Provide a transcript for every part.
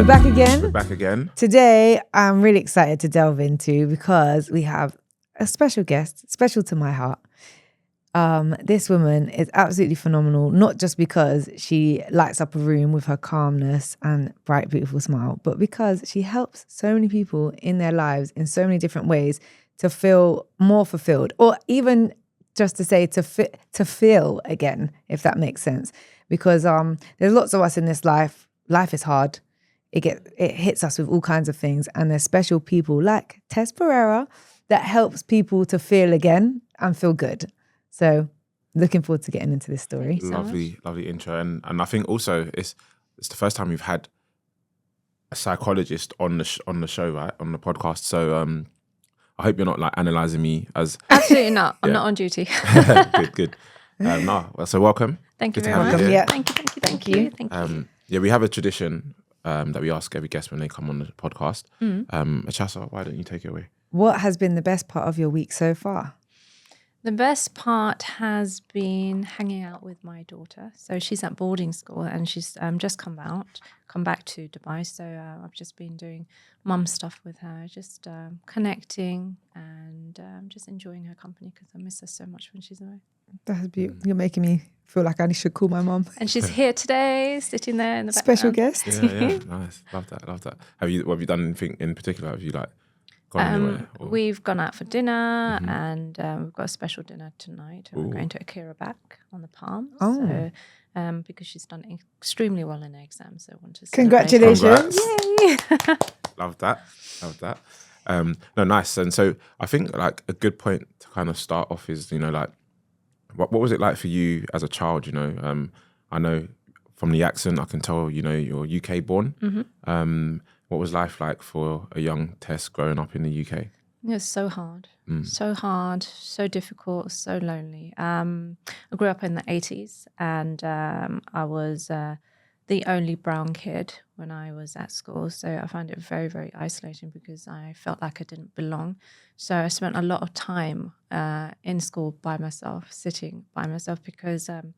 back again. We're back again. Today, I'm really excited to delve into because we have a special guest, special to my heart. This woman is absolutely phenomenal, not just because she lights up a room with her calmness and bright, beautiful smile, but because she helps so many people in their lives in so many different ways to feel more fulfilled, or even just to say to feel again, if that makes sense. Because there's lots of us in this life. Life is hard. It hits us with all kinds of things, and there's special people like Tess Pereira that helps people to feel again and feel good. So looking forward to getting into this story. Lovely intro. And I think also it's the first time we've had a psychologist on the show, right? On the podcast. So I hope you're not like analysing me as... Absolutely not. I'm not on duty. Good. So welcome. Thank you Good to very have much. you here. Yeah. Thank you. Yeah, we have a tradition that we ask every guest when they come on the podcast. Achasa, why don't you take it away? What has been the best part of your week so far? The best part has been hanging out with my daughter. So she's at boarding school and she's just come back to Dubai. So I've just been doing mum stuff with her, just connecting and just enjoying her company because I miss her so much when she's away. That's beautiful. You're making me feel like I should call my mum. And she's here today, sitting there in the Special background. guest. Yeah, nice. Love that. Have you done anything in particular? Have you like gone anywhere? Or? We've gone out for dinner and we've got a special dinner tonight. We're going to Akira back on the Palm. Oh. So, because she's done extremely well in her exam, so I want to Congratulations. Yay! Love that. No, nice. And so I think like a good point to kind of start off is, like, what was it like for you as a child? I know from the accent I can tell, you're UK born. What was life like for a young Tess growing up in the UK? It was so hard, so difficult, so lonely. I grew up in the 80s and I was the only brown kid when I was at school. So I found it very, very isolating because I felt like I didn't belong. So I spent a lot of time in school by myself, sitting by myself because I'm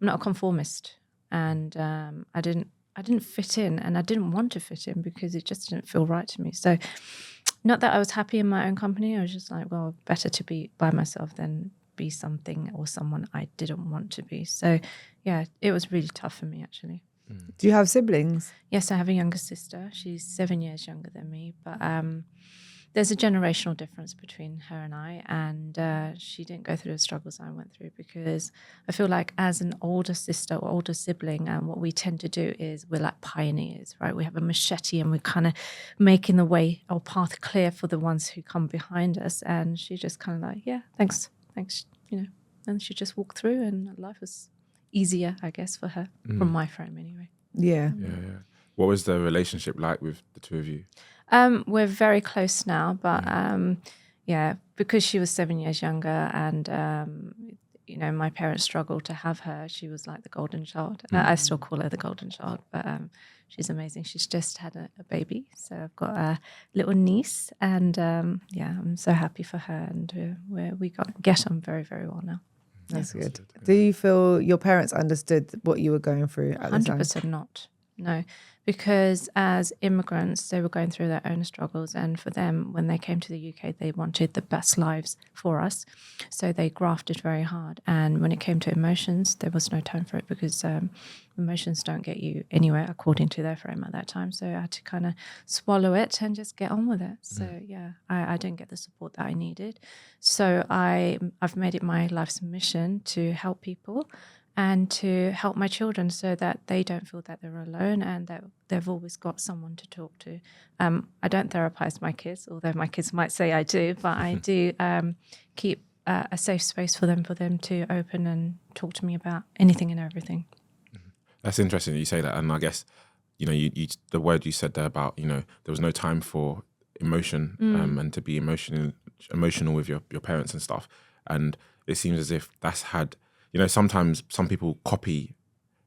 not a conformist and I didn't fit in and I didn't want to fit in because it just didn't feel right to me. So not that I was happy in my own company. I was just like, well, better to be by myself than be something or someone I didn't want to be. So yeah, it was really tough for me actually. Do you have siblings? Yes, I have a younger sister. She's 7 years younger than me, but there's a generational difference between her and I, and she didn't go through the struggles I went through because I feel like as an older sister or older sibling, and what we tend to do is we're like pioneers, right? We have a machete and we're kind of making the way or path clear for the ones who come behind us, and she just kind of like, yeah, thanks, and she just walked through and life was easier, I guess, for her, from my frame anyway. Yeah. What was the relationship like with the two of you? We're very close now, but because she was 7 years younger and, my parents struggled to have her, she was like the golden child. I still call her the golden child, but she's amazing. She's just had a baby. So I've got a little niece and, I'm so happy for her and we get on very, very well now. That's good. Do you feel your parents understood what you were going through at the time? 100% not. No, because as immigrants, they were going through their own struggles. And for them, when they came to the UK, they wanted the best lives for us. So they grafted very hard. And when it came to emotions, there was no time for it because emotions don't get you anywhere according to their frame at that time. So I had to kind of swallow it and just get on with it. So I didn't get the support that I needed. So I've made it my life's mission to help people and to help my children so that they don't feel that they're alone and that they've always got someone to talk to. I don't therapize my kids, although my kids might say I do, but I do keep a safe space for them to open and talk to me about anything and everything. That's interesting that you say that. And I guess, you the word you said there about, there was no time for emotion and to be emotional with your parents and stuff. And it seems as if that's had... sometimes some people copy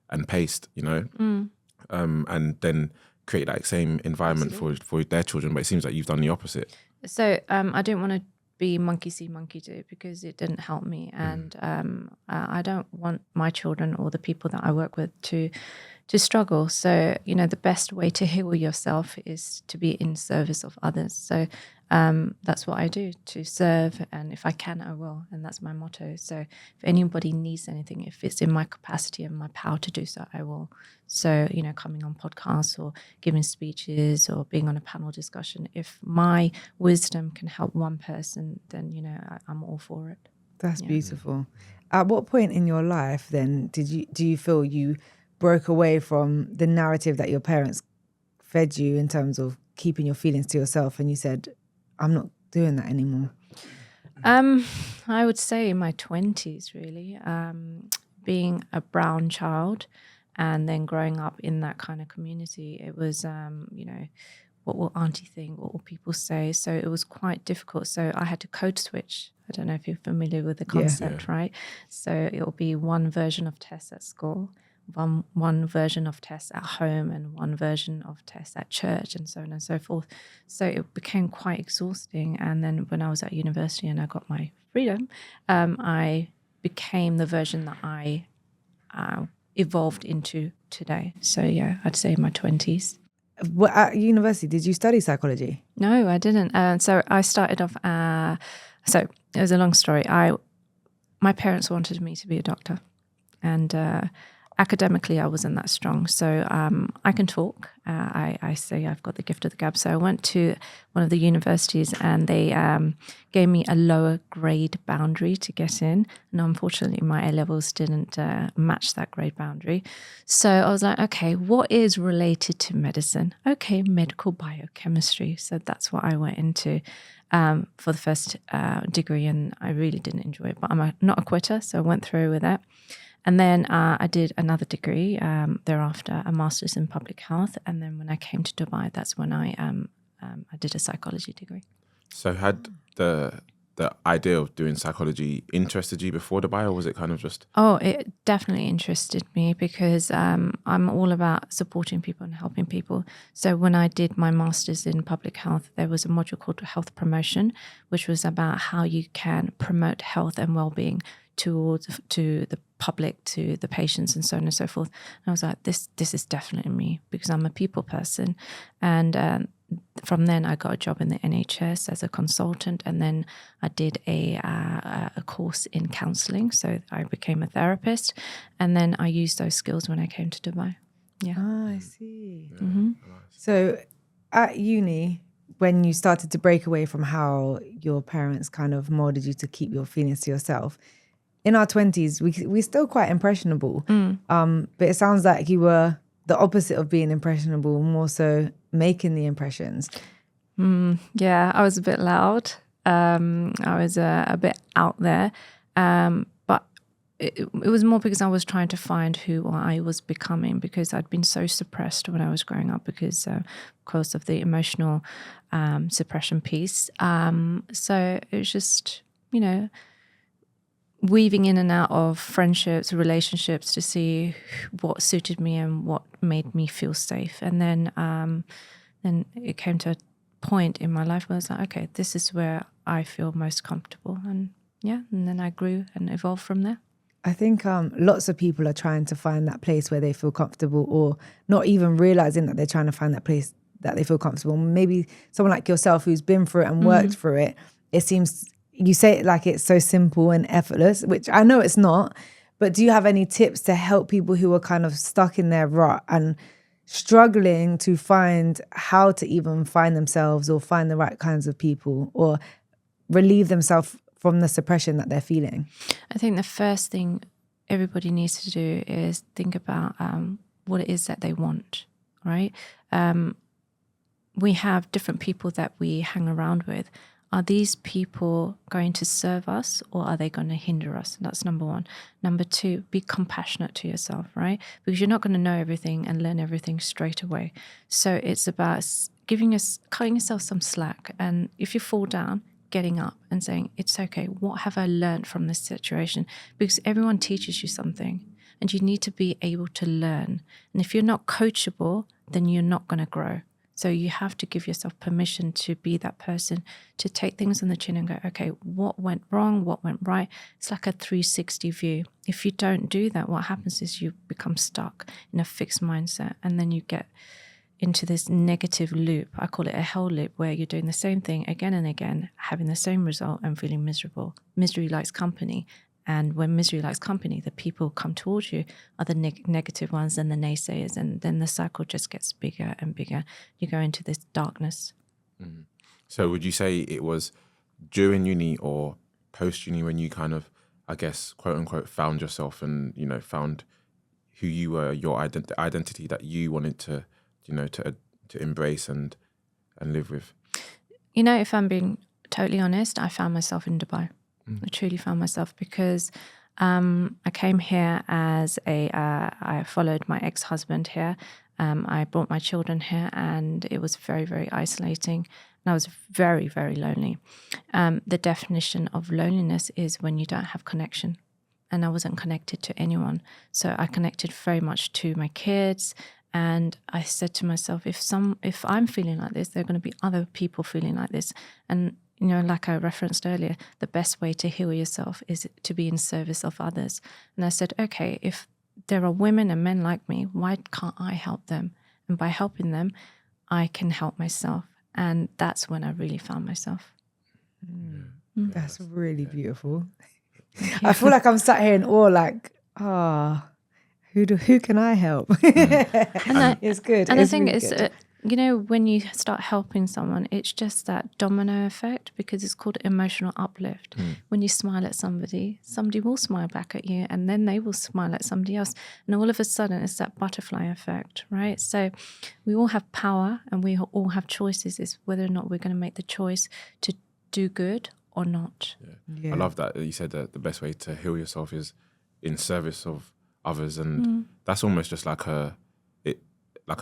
and paste, and then create that same environment for their children. But it seems like you've done the opposite. So I didn't want to be monkey see, monkey do because it didn't help me. And I don't want my children or the people that I work with to to struggle. So, the best way to heal yourself is to be in service of others. So that's what I do, to serve. And if I can, I will. And that's my motto. So if anybody needs anything, if it's in my capacity and my power to do so, I will. So, coming on podcasts or giving speeches or being on a panel discussion, if my wisdom can help one person, then, I'm all for it. That's beautiful. At what point in your life then do you feel you broke away from the narrative that your parents fed you in terms of keeping your feelings to yourself, and you said, I'm not doing that anymore? I would say in my 20s, really, being a brown child and then growing up in that kind of community, it was, what will auntie think? What will people say? So it was quite difficult. So I had to code switch. I don't know if you're familiar with the concept, right? So it will be one version of Tess at school, one version of Tess at home, and one version of Tess at church, and so on and so forth. So it became quite exhausting. And then when I was at university and I got my freedom, I became the version that I evolved into today. So yeah, I'd say in my 20s. Well, at university, did you study psychology? No, I didn't. So I started off. So it was a long story. My parents wanted me to be a doctor, and academically I wasn't that strong. So I can talk. I say I've got the gift of the gab. So I went to one of the universities, and they gave me a lower grade boundary to get in. And unfortunately, my A levels didn't match that grade boundary. So I was like, okay, what is related to medicine? Okay, medical biochemistry. So that's what I went into for the first degree, and I really didn't enjoy it. But I'm not a quitter, so I went through with that. And then I did another degree thereafter, a master's in public health. And then when I came to Dubai, that's when I did a psychology degree. So had the idea of doing psychology interested you before Dubai, or was it kind of just... Oh, it definitely interested me because I'm all about supporting people and helping people. So when I did my master's in public health, there was a module called health promotion, which was about how you can promote health and well-being to the public, to the patients, and so on and so forth. And I was like, this is definitely me, because I'm a people person. And from then I got a job in the NHS as a consultant, and then I did a course in counselling, so I became a therapist, and then I used those skills when I came to Dubai. Yeah. Ah, I see. Yeah, Mm-hmm. nice. So at uni, when you started to break away from how your parents kind of molded you to keep your feelings to yourself, in our 20s, we're still quite impressionable. But it sounds like you were the opposite of being impressionable, more so making the impressions. Yeah, I was a bit loud. I was a bit out there. But it was more because I was trying to find who I was becoming, because I'd been so suppressed when I was growing up because of the emotional suppression piece. So it was just, weaving in and out of friendships, relationships to see what suited me and what made me feel safe. And then it came to a point in my life where I was like, okay, this is where I feel most comfortable. And then I grew and evolved from there. I think lots of people are trying to find that place where they feel comfortable, or not even realizing that they're trying to find that place that they feel comfortable. Maybe someone like yourself who's been through it and worked through it, it seems... You say it like it's so simple and effortless, which I know it's not, but do you have any tips to help people who are kind of stuck in their rut and struggling to find how to even find themselves or find the right kinds of people or relieve themselves from the suppression that they're feeling? I think the first thing everybody needs to do is think about what it is that they want, right? We have different people that we hang around with. Are these people going to serve us, or are they going to hinder us? That's number one. Number two, be compassionate to yourself, right? Because you're not going to know everything and learn everything straight away. So it's about cutting yourself some slack. And if you fall down, getting up and saying, it's okay. What have I learned from this situation? Because everyone teaches you something, and you need to be able to learn. And if you're not coachable, then you're not going to grow. So you have to give yourself permission to be that person, to take things on the chin and go, okay, what went wrong? What went right? It's like a 360 view. If you don't do that, what happens is you become stuck in a fixed mindset, and then you get into this negative loop. I call it a hell loop, where you're doing the same thing again and again, having the same result and feeling miserable. Misery likes company. And when misery likes company, the people come towards you are the negative ones and the naysayers. And then the cycle just gets bigger and bigger. You go into this darkness. Mm. So would you say it was during uni or post-uni when you kind of, I guess, quote unquote, found yourself and, you know, found who you were, your identity that you wanted to, you know, to embrace and live with? You know, if I'm being totally honest, I found myself in Dubai. I truly found myself because I came here as I followed my ex-husband here. I brought my children here, and it was very, very isolating. And I was very, very lonely. The definition of loneliness is when you don't have connection. And I wasn't connected to anyone. So I connected very much to my kids. And I said to myself, if I'm feeling like this, there are going to be other people feeling like this. And you know, like I referenced earlier, the best way to heal yourself is to be in service of others. And I said, okay, if there are women and men like me, why can't I help them? And by helping them, I can help myself. And that's when I really found myself. That's really beautiful. I feel like I'm sat here in awe, like, who can I help? And it's good. And it's I think really it's, good. you know, when you start helping someone, it's just that domino effect, because it's called emotional uplift. When you smile at somebody will smile back at you, and then they will smile at somebody else. And all of a sudden, it's that butterfly effect, right? So we all have power and we all have choices. It's whether or not we're going to make the choice to do good or not. Yeah. I love that you said that the best way to heal yourself is in service of others. And that's almost just like a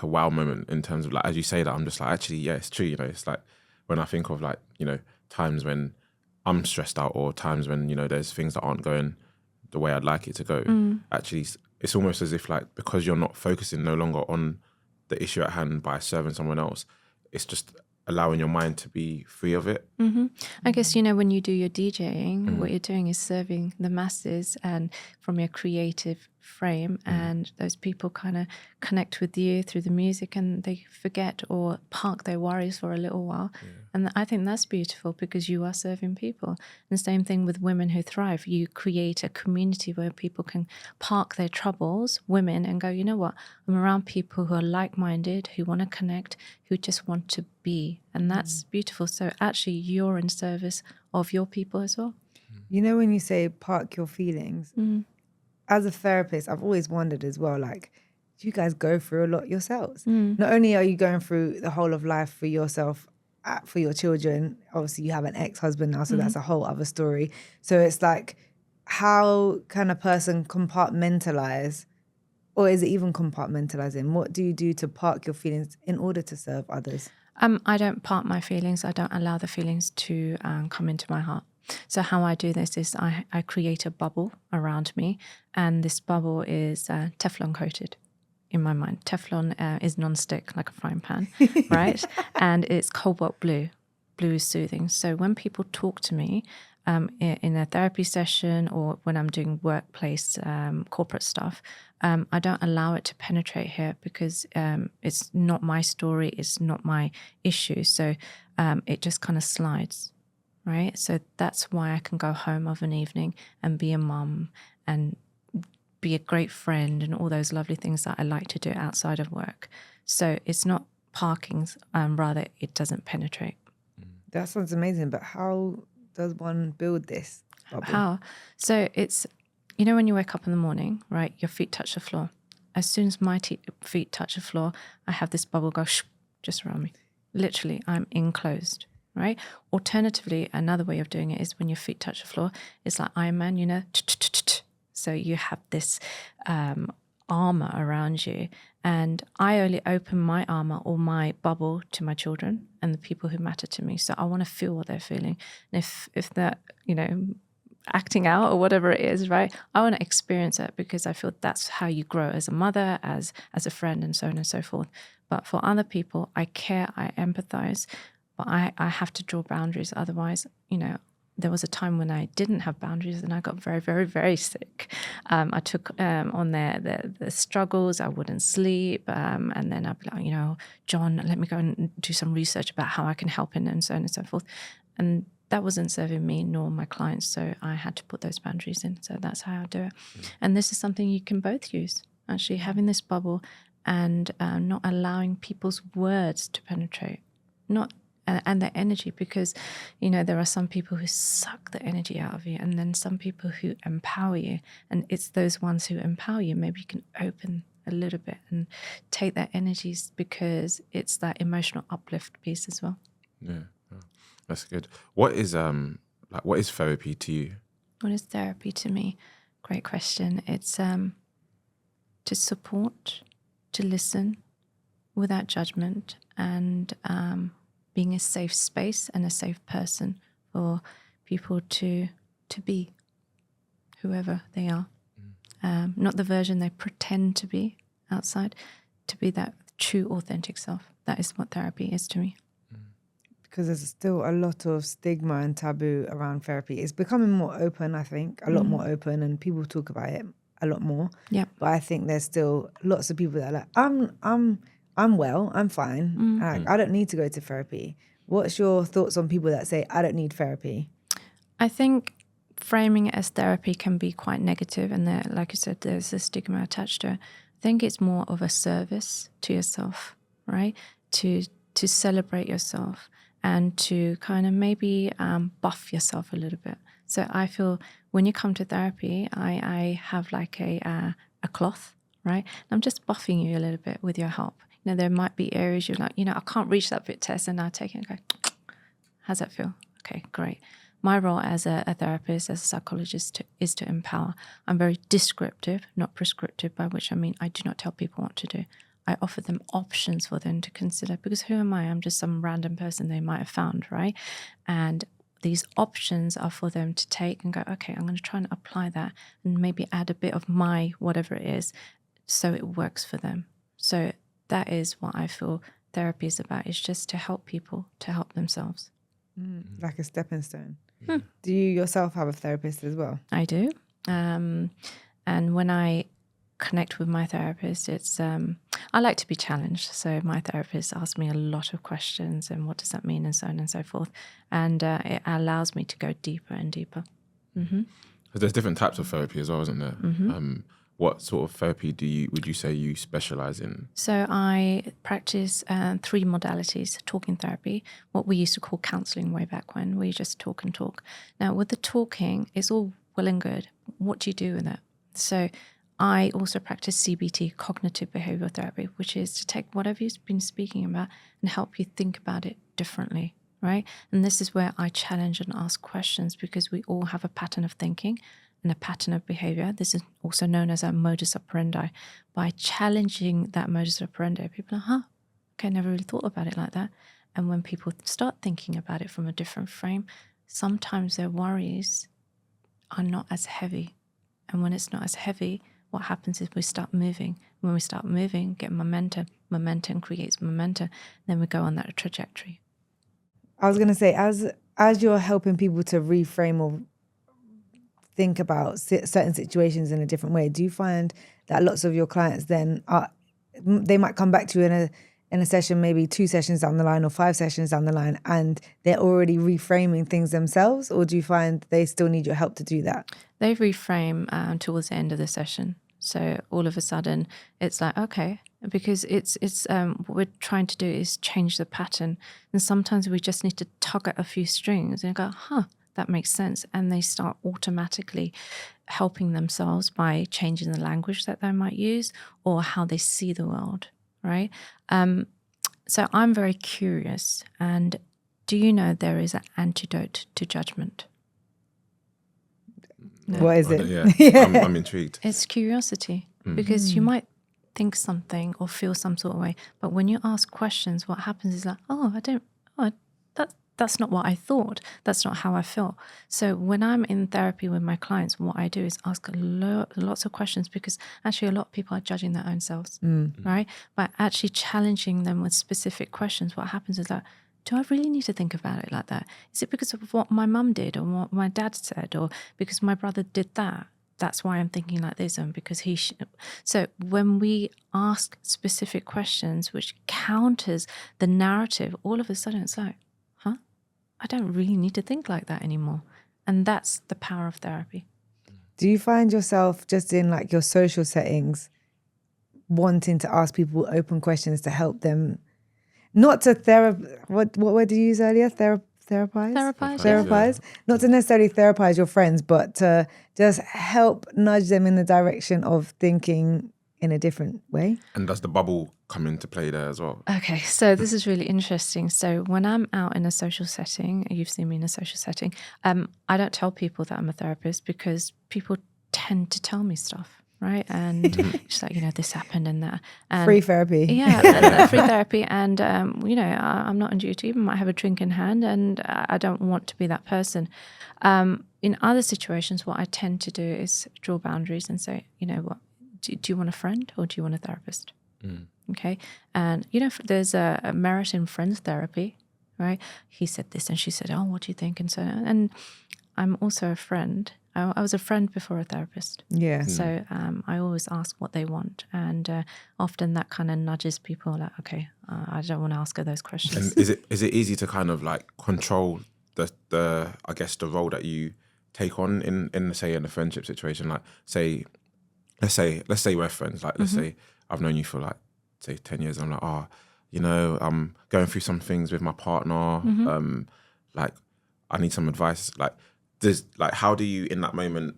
wow moment in terms of, like, as you say that, I'm just like, actually, yeah, it's true. You know, it's like when I think of, like, you know, times when I'm stressed out or times when, you know, there's things that aren't going the way I'd like it to go. Actually, it's almost as if, like, because you're not focusing no longer on the issue at hand by serving someone else, it's just allowing your mind to be free of it. I guess, you know, when you do your DJing, what you're doing is serving the masses and from your creative frame, and those people kind of connect with you through the music, and they forget or park their worries for a little while. And I think that's beautiful, because you are serving people. And the same thing with Women Who Thrive. You create a community where people can park their troubles, women, and go, you know what, I'm around people who are like-minded, who want to connect, who just want to be. And that's beautiful. So actually you're in service of your people as well. You know, when you say park your feelings, as a therapist, I've always wondered as well, like, do you guys go through a lot yourselves? Not only are you going through the whole of life for yourself, for your children, obviously you have an ex-husband now, so that's a whole other story. So it's like, how can a person compartmentalize, or is it even compartmentalizing? What do you do to park your feelings in order to serve others? I don't park my feelings. I don't allow the feelings to come into my heart. So how I do this is I create a bubble around me, and this bubble is Teflon coated in my mind. Teflon is non-stick, like a frying pan, right? And it's cobalt blue. Blue is soothing. So when people talk to me in a therapy session or when I'm doing workplace corporate stuff, I don't allow it to penetrate here, because it's not my story, it's not my issue. So it just kind of slides. Right. So that's why I can go home of an evening and be a mum and be a great friend and all those lovely things that I like to do outside of work. So it's not parking, rather it doesn't penetrate. That sounds amazing, but how does one build this bubble? How? So it's, you know, when you wake up in the morning, right, your feet touch the floor. As soon as my feet touch the floor, I have this bubble go just around me. Literally, I'm enclosed. Right? Alternatively, another way of doing it is when your feet touch the floor, it's like Iron Man, you know, so you have this armor around you. And I only open my armor or my bubble to my children and the people who matter to me. So I want to feel what they're feeling. And if they're, you know, acting out or whatever it is, right, I want to experience it, because I feel that's how you grow as a mother, as a friend, and so on and so forth. But for other people, I care, I empathize, but I have to draw boundaries. Otherwise, there was a time when I didn't have boundaries and I got very, very, very sick. I took on the struggles. I wouldn't sleep. And then I'd be like, John, let me go and do some research about how I can help him and so on and so forth. And that wasn't serving me nor my clients. So I had to put those boundaries in. So that's how I do it. And this is something you can both use, actually, having this bubble and not allowing people's words to penetrate, and their energy, because there are some people who suck the energy out of you, and then some people who empower you, and it's those ones who empower you. Maybe you can open a little bit and take their energies, because it's that emotional uplift piece as well. Yeah, that's good. What is therapy to you? What is therapy to me? Great question. It's to support, to listen without judgment, and being a safe space and a safe person for people to be whoever they are. Not the version they pretend to be outside, to be that true, authentic self. That is what therapy is to me. Because there's still a lot of stigma and taboo around therapy. It's becoming more open, I think, a lot more open, and people talk about it a lot more. Yeah. But I think there's still lots of people that are like, I'm well, I'm fine. I don't need to go to therapy. What's your thoughts on people that say, I don't need therapy? I think framing it as therapy can be quite negative, and there, like you said, there's a stigma attached to it. I think it's more of a service to yourself, right? To celebrate yourself and to kind of maybe buff yourself a little bit. So I feel when you come to therapy, I have like a cloth, right? And I'm just buffing you a little bit with your help. There might be areas you're like, I can't reach that bit, Tess, and I take it and go, how's that feel? Okay, great. My role as a therapist, as a psychologist, is to empower. I'm very descriptive, not prescriptive, by which I mean I do not tell people what to do. I offer them options for them to consider, because who am I? I'm just some random person they might have found, right? And these options are for them to take and go, okay, I'm going to try and apply that and maybe add a bit of my whatever it is so it works for them. So that is what I feel therapy is about. It's just to help people to help themselves. Like a stepping stone. Do you yourself have a therapist as well? I do. And when I connect with my therapist, it's I like to be challenged. So my therapist asks me a lot of questions, and what does that mean, and so on and so forth. And it allows me to go deeper and deeper. There's different types of therapy as well, isn't there? What sort of therapy would you say you specialize in? So I practice 3 modalities: talking therapy, what we used to call counseling way back when, where you just talk and talk. Now with the talking, it's all well and good. What do you do with it? So I also practice CBT, cognitive behavioral therapy, which is to take whatever you've been speaking about and help you think about it differently, right? And this is where I challenge and ask questions, because we all have a pattern of thinking and a pattern of behavior. This is also known as a modus operandi. By challenging that modus operandi, people are, okay, I never really thought about it like that. And when people start thinking about it from a different frame, sometimes their worries are not as heavy. And when it's not as heavy, what happens is we start moving. When we start moving, get momentum. Momentum creates momentum. Then we go on that trajectory. I was going to say, as you're helping people to reframe or think about certain situations in a different way, do you find that lots of your clients then they might come back to you in a session, maybe 2 sessions down the line or 5 sessions down the line, and they're already reframing things themselves? Or do you find they still need your help to do that? They reframe towards the end of the session. So all of a sudden it's like, okay, because it's what we're trying to do is change the pattern. And sometimes we just need to tug at a few strings and go, that makes sense. And they start automatically helping themselves by changing the language that they might use or how they see the world, right? So I'm very curious. And do you know there is an antidote to judgment? No. What is it? Yeah. I'm intrigued. It's curiosity, because you might think something or feel some sort of way, but when you ask questions, what happens is like, that's not what I thought. That's not how I feel. So when I'm in therapy with my clients, what I do is ask lots of questions, because actually a lot of people are judging their own selves, right? By actually challenging them with specific questions, what happens is that, do I really need to think about it like that? Is it because of what my mum did or what my dad said, or because my brother did that? That's why I'm thinking like this, and because he So when we ask specific questions which counters the narrative, all of a sudden it's like, I don't really need to think like that anymore. And that's the power of therapy. Do you find yourself just in like your social settings wanting to ask people open questions to help them, not to what word did you use earlier? Therapize? Therapize. Not to necessarily therapize your friends, but to just help nudge them in the direction of thinking in a different way. And does the bubble come into play there as well? Okay, so this is really interesting. So when I'm out in a social setting, you've seen me in a social setting, I don't tell people that I'm a therapist, because people tend to tell me stuff, right? And it's like, this happened and that. And Free therapy. Yeah, free therapy. And, I'm not on duty, but might have a drink in hand, and I don't want to be that person. In other situations, what I tend to do is draw boundaries and say, you know what, do you want a friend or do you want a therapist? Okay. And, there's a merit in friends therapy, right? He said this and she said, oh, what do you think? And so, and I'm also a friend. I was a friend before a therapist. Yeah. So I always ask what they want. And often that kind of nudges people like, okay, I don't want to ask her those questions. And is it easy to kind of like control the I guess the role that you take on in say in a friendship situation? Like let's say we're friends. Like let's say I've known you for like say 10 years. And I'm like, I'm going through some things with my partner. Like I need some advice. Like how do you in that moment,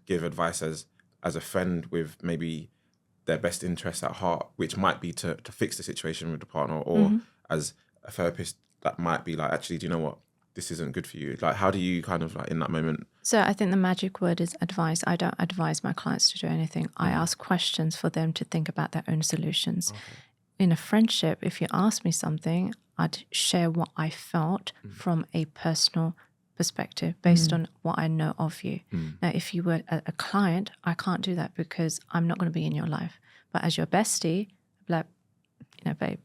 give advice as a friend with maybe their best interests at heart, which might be to fix the situation with the partner, or as a therapist that might be like, actually, do you know what? This isn't good for you. Like, how do you kind of like in that moment? So I think the magic word is advice. I don't advise my clients to do anything. I ask questions for them to think about their own solutions. Okay. In a friendship, if you ask me something, I'd share what I felt from a personal perspective based on what I know of you. Now, if you were a client, I can't do that because I'm not going to be in your life. But as your bestie, I'd be like, babe,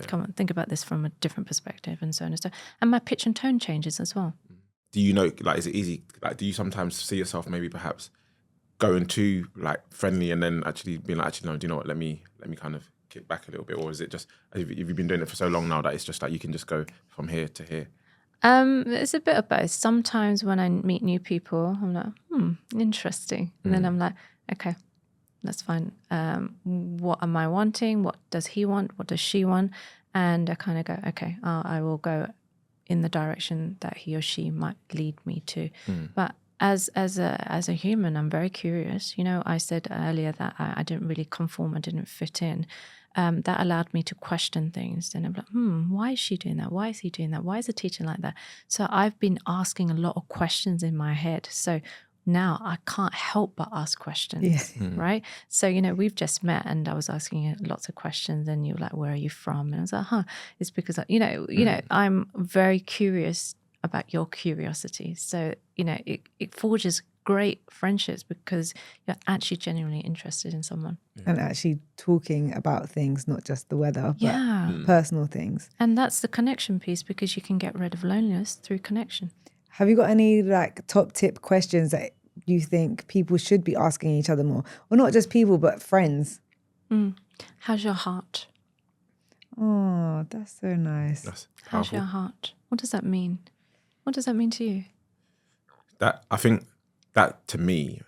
come on, think about this from a different perspective, and so on and so on. And my pitch and tone changes as well. Do you know, like, is it easy? Like, do you sometimes see yourself maybe perhaps going too like friendly and then actually being like, actually, no, do you know what? Let me kind of kick back a little bit, or is it just have you been doing it for so long now that it's just like you can just go from here to here? It's a bit of both. Sometimes when I meet new people, I'm like, interesting, and then I'm like, okay, that's fine. What am I wanting? What does he want? What does she want? And I kind of go, okay, I will go in the direction that he or she might lead me to. But as a human, I'm very curious. I said earlier that I didn't really conform. I didn't fit in. That allowed me to question things. And I'm like, why is she doing that? Why is he doing that? Why is the teacher like that? So I've been asking a lot of questions in my head. So now I can't help but ask questions, right? So, we've just met and I was asking you lots of questions and you were like, where are you from? And I was like, it's because, I'm very curious about your curiosity. So, it forges great friendships because you're actually genuinely interested in someone. And actually talking about things, not just the weather, but personal things. And that's the connection piece, because you can get rid of loneliness through connection. Have you got any like top tip questions that you think people should be asking each other more? Or not just people, but friends? How's your heart? Oh, that's so nice. That's powerful. How's your heart? What does that mean? What does that mean to you? I think that to me,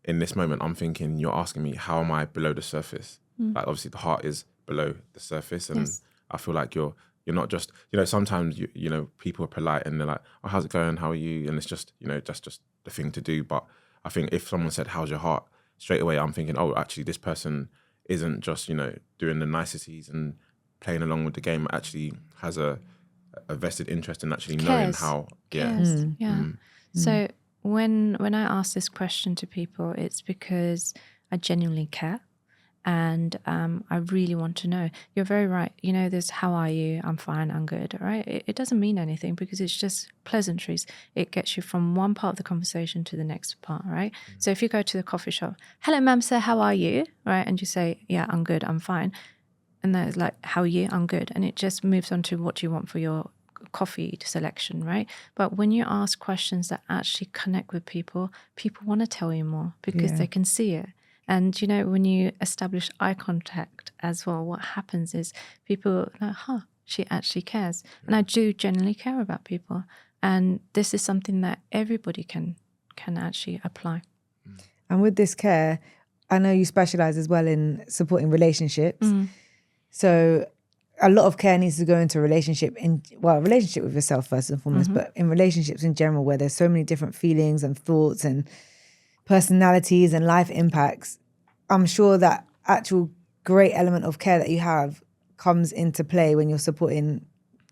in this moment, I'm thinking you're asking me, how am I below the surface? Like obviously the heart is below the surface, and I feel like you're not just, sometimes people are polite and they're like, oh, how's it going? How are you? And it's just, that's just the thing to do. But I think if someone said, how's your heart? Straight away, I'm thinking, oh, actually this person isn't just, doing the niceties and playing along with the game, actually has a vested interest in actually knowing how. So when I ask this question to people, it's because I genuinely care. And I really want to know. You're very right. There's how are you? I'm fine. I'm good. All right. It doesn't mean anything because it's just pleasantries. It gets you from one part of the conversation to the next part, right? So if you go to the coffee shop, hello, ma'am, sir, how are you? Right. And you say, yeah, I'm good. I'm fine. And then it's like, how are you? I'm good. And it just moves on to what you want for your coffee selection, right? But when you ask questions that actually connect with people want to tell you more because they can see it. And, when you establish eye contact as well, what happens is people are like, she actually cares. And I do genuinely care about people. And this is something that everybody can actually apply. And with this care, I know you specialize as well in supporting relationships. So a lot of care needs to go into a relationship with yourself first and foremost, but in relationships in general, where there's so many different feelings and thoughts and personalities and life impacts. I'm sure that actual great element of care that you have comes into play when you're supporting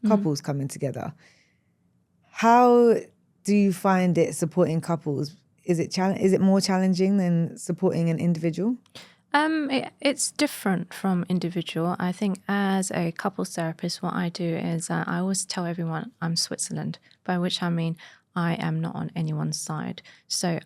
couples coming together. How do you find it supporting couples? Is it more challenging than supporting an individual? It's different from individual. I think as a couples therapist, what I do is I always tell everyone I'm Switzerland, by which I mean I am not on anyone's side. So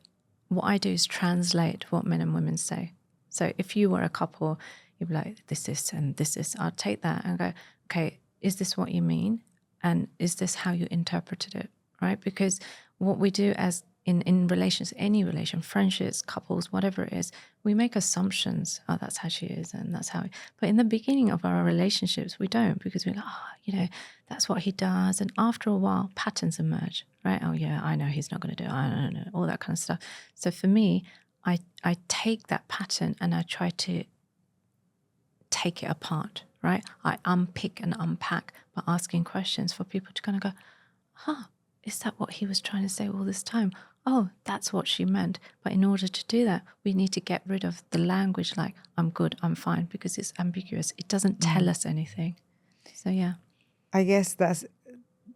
what I do is translate what men and women say. So if you were a couple, you'd be like, this and this. I'll take that and go, okay, is this what you mean? And is this how you interpreted it, right? Because what we do as in relations, any relation, friendships, couples, whatever it is, we make assumptions. Oh, that's how she is and that's how. But in the beginning of our relationships, we don't because we're like, that's what he does. And after a while, patterns emerge, right? Oh, yeah, I know he's not going to do it. I don't know, all that kind of stuff. So for me, I take that pattern and I try to take it apart, right? I unpick and unpack by asking questions for people to kind of go, is that what he was trying to say all this time? Oh, that's what she meant. But in order to do that, we need to get rid of the language like, I'm good, I'm fine, because it's ambiguous. It doesn't tell us anything. So, yeah. I guess that's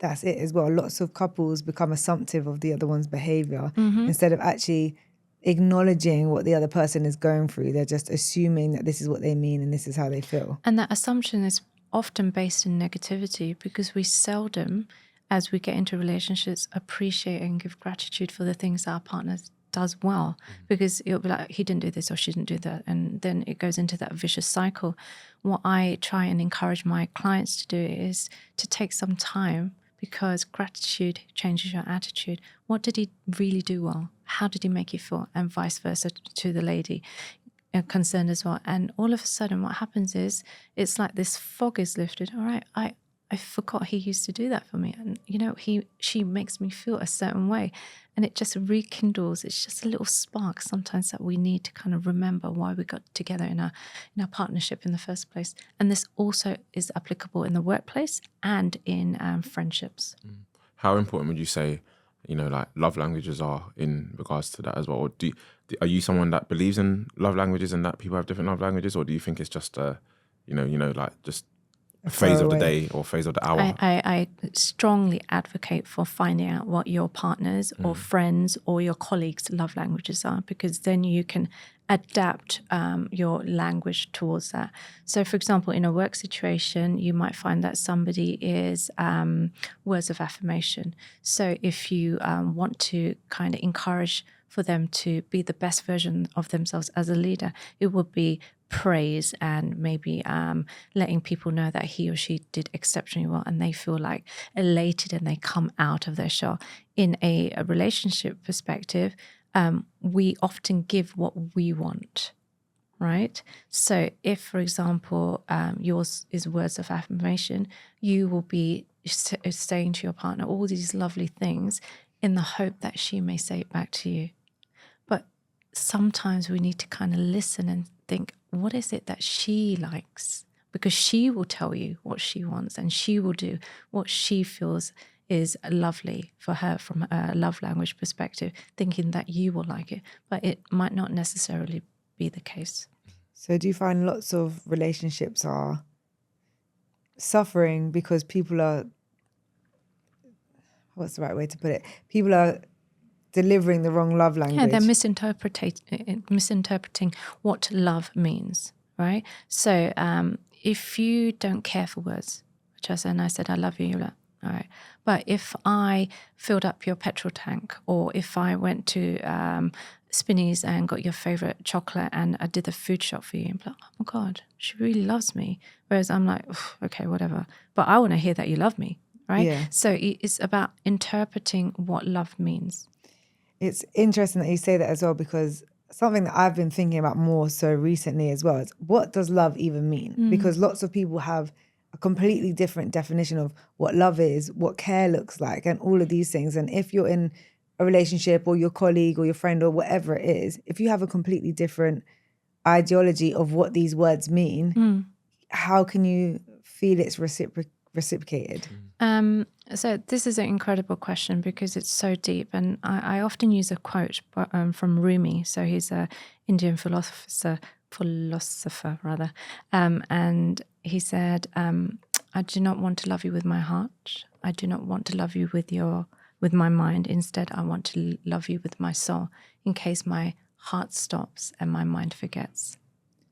it as well. Lots of couples become assumptive of the other one's behavior instead of actually acknowledging what the other person is going through. They're just assuming that this is what they mean and this is how they feel. And that assumption is often based in negativity because we seldom, as we get into relationships, appreciate and give gratitude for the things that our partner does well, because it'll be like, he didn't do this or she didn't do that. And then it goes into that vicious cycle. What I try and encourage my clients to do is to take some time, because gratitude changes your attitude. What did he really do well? How did he make you feel? And vice versa to the lady concerned as well. And all of a sudden what happens is it's like this fog is lifted. All right, I forgot he used to do that for me. And, she makes me feel a certain way. And it just rekindles. It's just a little spark sometimes that we need to kind of remember why we got together in our partnership in the first place. And this also is applicable in the workplace and in friendships. How important would you say, like love languages are in regards to that as well? Or are you someone that believes in love languages and that people have different love languages? Or do you think it's just just a phase of the day or phase of the hour? I strongly advocate for finding out what your partners or friends or your colleagues' love languages are, because then you can adapt your language towards that. So, for example, in a work situation, you might find that somebody is words of affirmation. So if you want to kind of encourage for them to be the best version of themselves as a leader, it would be praise and maybe letting people know that he or she did exceptionally well and they feel like elated and they come out of their shell. In a relationship perspective, we often give what we want, right? So if, for example, yours is words of affirmation, you will be saying to your partner all these lovely things in the hope that she may say it back to you. But sometimes we need to kind of listen and think, what is it that she likes? Because she will tell you what she wants and she will do what she feels is lovely for her from a love language perspective, thinking that you will like it. But it might not necessarily be the case. So do you find lots of relationships are suffering because people are, what's the right way to put it? People are delivering the wrong love language. Yeah, they're misinterpreting what love means, right? So if you don't care for words, which I said, and I said, I love you, you're like, all right. But if I filled up your petrol tank, or if I went to Spinneys and got your favorite chocolate and I did the food shop for you, I'm like, oh my God, she really loves me. Whereas I'm like, okay, whatever. But I want to hear that you love me, right? Yeah. So it's about interpreting what love means. It's interesting that you say that as well, because something that I've been thinking about more so recently as well is, what does love even mean? Because lots of people have a completely different definition of what love is, what care looks like, and all of these things. And if you're in a relationship, or your colleague or your friend or whatever it is, if you have a completely different ideology of what these words mean, how can you feel it's reciprocated? So this is an incredible question because it's so deep, and I often use a quote from Rumi. So he's an Indian philosopher, and he said, "I do not want to love you with my heart. I do not want to love you with my mind. Instead, I want to love you with my soul. In case my heart stops and my mind forgets."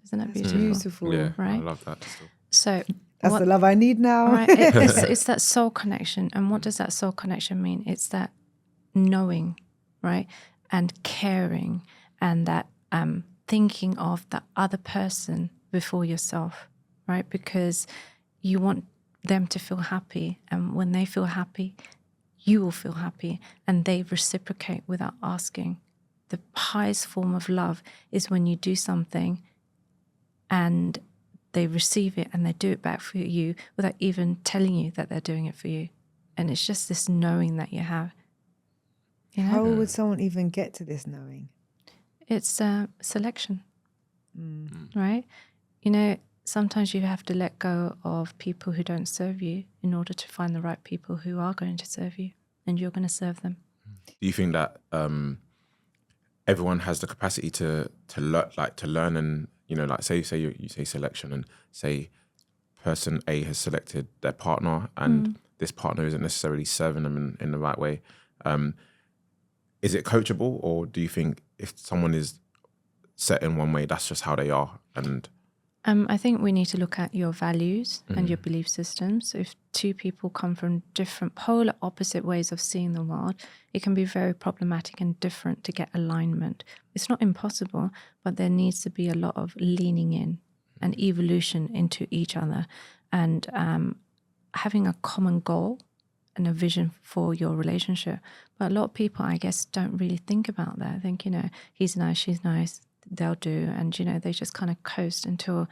Isn't that beautiful? Beautiful. Yeah, right? I love that still. So. That's the love I need now. Right, it's that soul connection. And what does that soul connection mean? It's that knowing, right, and caring, and that thinking of the other person before yourself, right? Because you want them to feel happy, and when they feel happy, you will feel happy, and they reciprocate without asking. The highest form of love is when you do something and they receive it and they do it back for you without even telling you that they're doing it for you. And it's just this knowing that you have. You know? How would someone even get to this knowing? It's selection, right? You know, sometimes you have to let go of people who don't serve you in order to find the right people who are going to serve you, and you're going to serve them. Do you think that everyone has the capacity to learn, and like say you say selection, and say person A has selected their partner, and this partner isn't necessarily serving them in the right way? Is it coachable, or do you think if someone is set in one way, that's just how they are? And I think we need to look at your values and your belief systems. So if two people come from different polar opposite ways of seeing the world, it can be very problematic and different to get alignment. It's not impossible, but there needs to be a lot of leaning in and evolution into each other, and having a common goal and a vision for your relationship. But a lot of people, I guess, don't really think about that. Think, he's nice, she's nice, they'll do. And, they just kind of coast until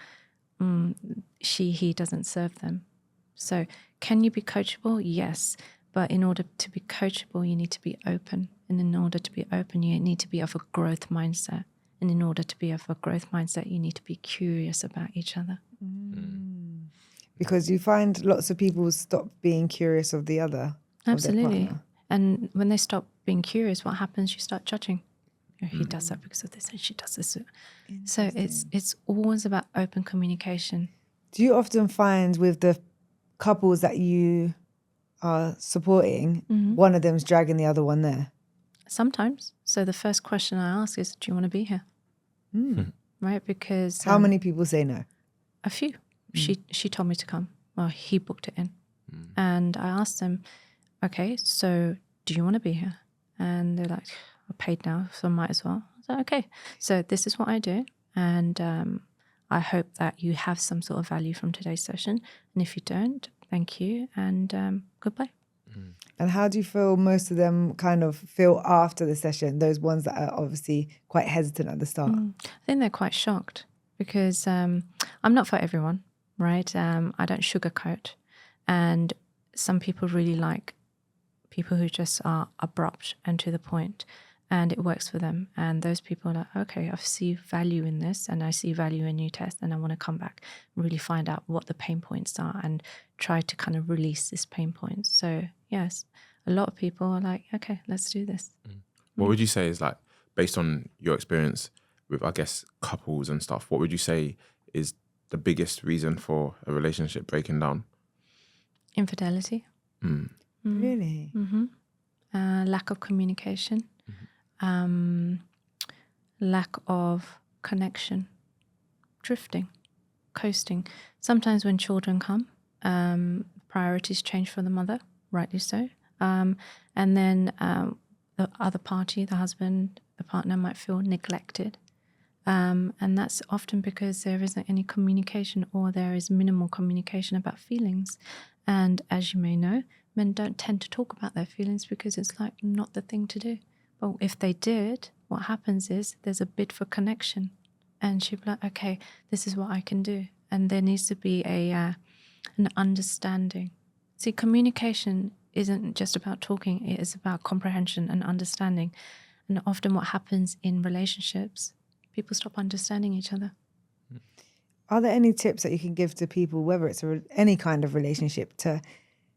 he doesn't serve them. So can you be coachable? Yes. But in order to be coachable, you need to be open. And in order to be open, you need to be of a growth mindset. And in order to be of a growth mindset, you need to be curious about each other. Because you find lots of people stop being curious of the other. Absolutely. And when they stop being curious, what happens? You start judging. He does that because of this, and she does this. So it's always about open communication. Do you often find with the couples that you are supporting, one of them's dragging the other one there? Sometimes. So the first question I ask is, do you want to be here? Right? Because... How many people say no? A few. She told me to come. Well, he booked it in. And I asked them, okay, so do you want to be here? And they're like, I paid now, so I might as well. I said, okay, so this is what I do. And I hope that you have some sort of value from today's session. And if you don't, thank you, and goodbye. And how do you feel most of them kind of feel after the session, those ones that are obviously quite hesitant at the start? I think they're quite shocked because I'm not for everyone, right? I don't sugarcoat. And some people really like people who just are abrupt and to the point, and it works for them. And those people are like, okay, I see value in this, and I see value in you, Tess, and I want to come back and really find out what the pain points are and try to kind of release this pain points. So yes, a lot of people are like, okay, let's do this. What would you say is, like, based on your experience with, I guess, couples and stuff, what would you say is the biggest reason for a relationship breaking down? Infidelity. Really? Lack of communication. Lack of connection. Drifting. coasting. Sometimes when children come, priorities change for the mother, rightly so. And then the other party, the husband, the partner might feel neglected. And that's often because there isn't any communication, or there is minimal communication about feelings. And as you may know, men don't tend to talk about their feelings because it's like not the thing to do. But if they did, what happens is there's a bid for connection. And she'd be like, okay, this is what I can do. And there needs to be an understanding. See, communication isn't just about talking. It is about comprehension and understanding. And often what happens in relationships, people stop understanding each other. Are there any tips that you can give to people, whether it's any kind of relationship, to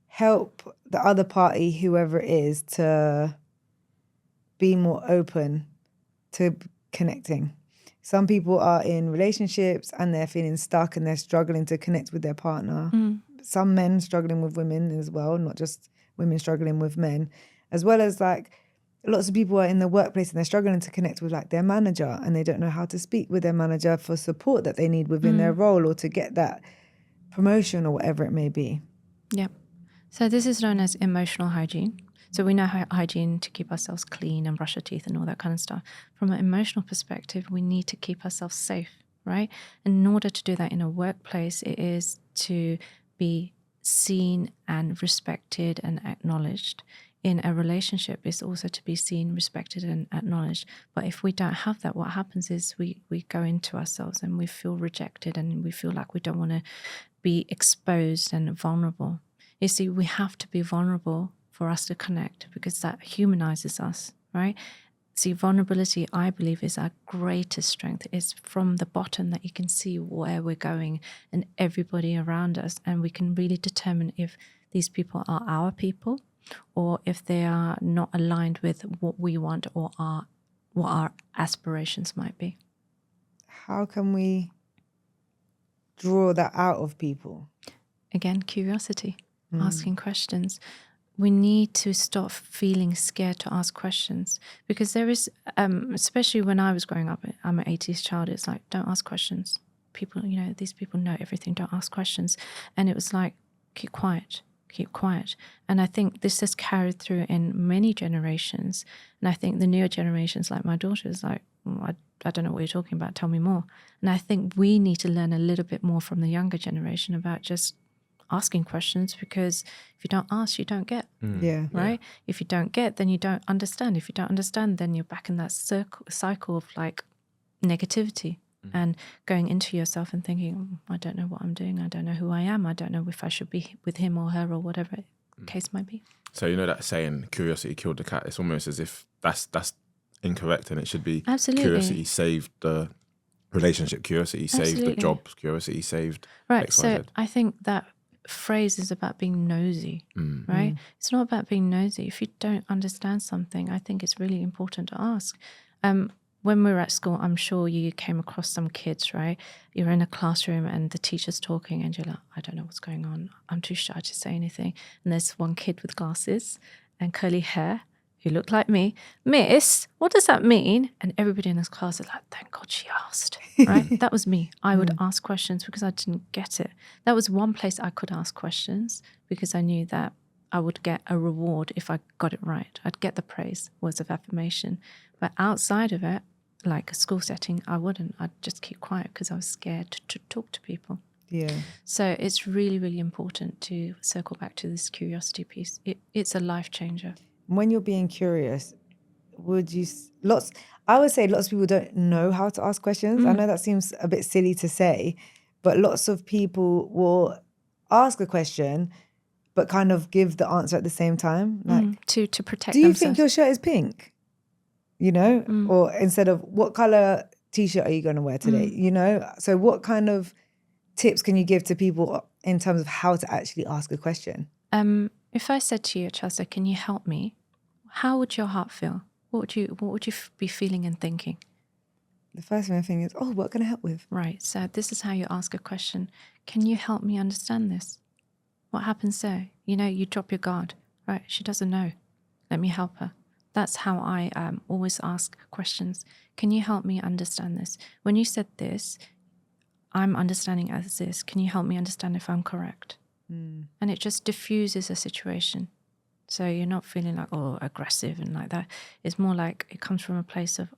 help the other party, whoever it is, to be more open to connecting? Some people are in relationships and they're feeling stuck and they're struggling to connect with their partner. Some men struggling with women as well, not just women struggling with men, as well as like lots of people are in the workplace and they're struggling to connect with like their manager, and they don't know how to speak with their manager for support that they need within their role, or to get that promotion or whatever it may be. Yep. So this is known as emotional hygiene. So we know hygiene to keep ourselves clean and brush our teeth and all that kind of stuff. From an emotional perspective, we need to keep ourselves safe, right? And in order to do that in a workplace, it is to be seen and respected and acknowledged. In a relationship, it's also to be seen, respected and acknowledged. But if we don't have that, what happens is we go into ourselves and we feel rejected, and we feel like we don't want to be exposed and vulnerable. You see, we have to be vulnerable for us to connect, because that humanizes us, right? See, vulnerability, I believe, is our greatest strength. It's from the bottom that you can see where we're going and everybody around us, and we can really determine if these people are our people, or if they are not aligned with what we want, or what our aspirations might be. How can we draw that out of people? Again, curiosity, asking questions. We need to stop feeling scared to ask questions, because there is, especially when I was growing up, I'm an 80s child, it's like, don't ask questions. People, these people know everything, don't ask questions. And it was like, keep quiet. And I think this has carried through in many generations. And I think the newer generations, like my daughter, is like, I don't know what you're talking about, tell me more. And I think we need to learn a little bit more from the younger generation about just asking questions, because if you don't ask, you don't get. Right? If you don't get, then you don't understand. If you don't understand, then you're back in that cycle of like negativity. And going into yourself and thinking, I don't know what I'm doing. I don't know who I am. I don't know if I should be with him or her or whatever the case might be. So that saying, curiosity killed the cat. It's almost as if that's incorrect, and it should be curiosity saved the relationship, curiosity saved the job, curiosity saved Right. So I think that phrase is about being nosy, right? It's not about being nosy. If you don't understand something, I think it's really important to ask. When we were at school, I'm sure you came across some kids, right? You're in a classroom and the teacher's talking and you're like, I don't know what's going on. I'm too shy to say anything. And there's one kid with glasses and curly hair who looked like me. Miss, what does that mean? And everybody in this class is like, thank God she asked, right? That was me. I would ask questions because I didn't get it. That was one place I could ask questions, because I knew that I would get a reward if I got it right. I'd get the praise, words of affirmation. But outside of it, like a school setting, I wouldn't. I'd just keep quiet because I was scared to talk to people. Yeah. So it's really, really important to circle back to this curiosity piece. It's a life changer. When you're being curious, I would say lots of people don't know how to ask questions. I know that seems a bit silly to say, but lots of people will ask a question but kind of give the answer at the same time. Like, to protect do you themselves. think your shirt is pink? Or instead of, what color t-shirt are you going to wear today? So what kind of tips can you give to people in terms of how to actually ask a question? If I said to you, Chelsea, can you help me? How would your heart feel? What would you be feeling and thinking? The first thing I think is, what can I help with? Right. So this is how you ask a question. Can you help me understand this? What happens there? You drop your guard. Right. She doesn't know. Let me help her. That's how I always ask questions. Can you help me understand this? When you said this, I'm understanding as this. Can you help me understand if I'm correct? And it just diffuses a situation. So you're not feeling like, aggressive and like that. It's more like it comes from a place of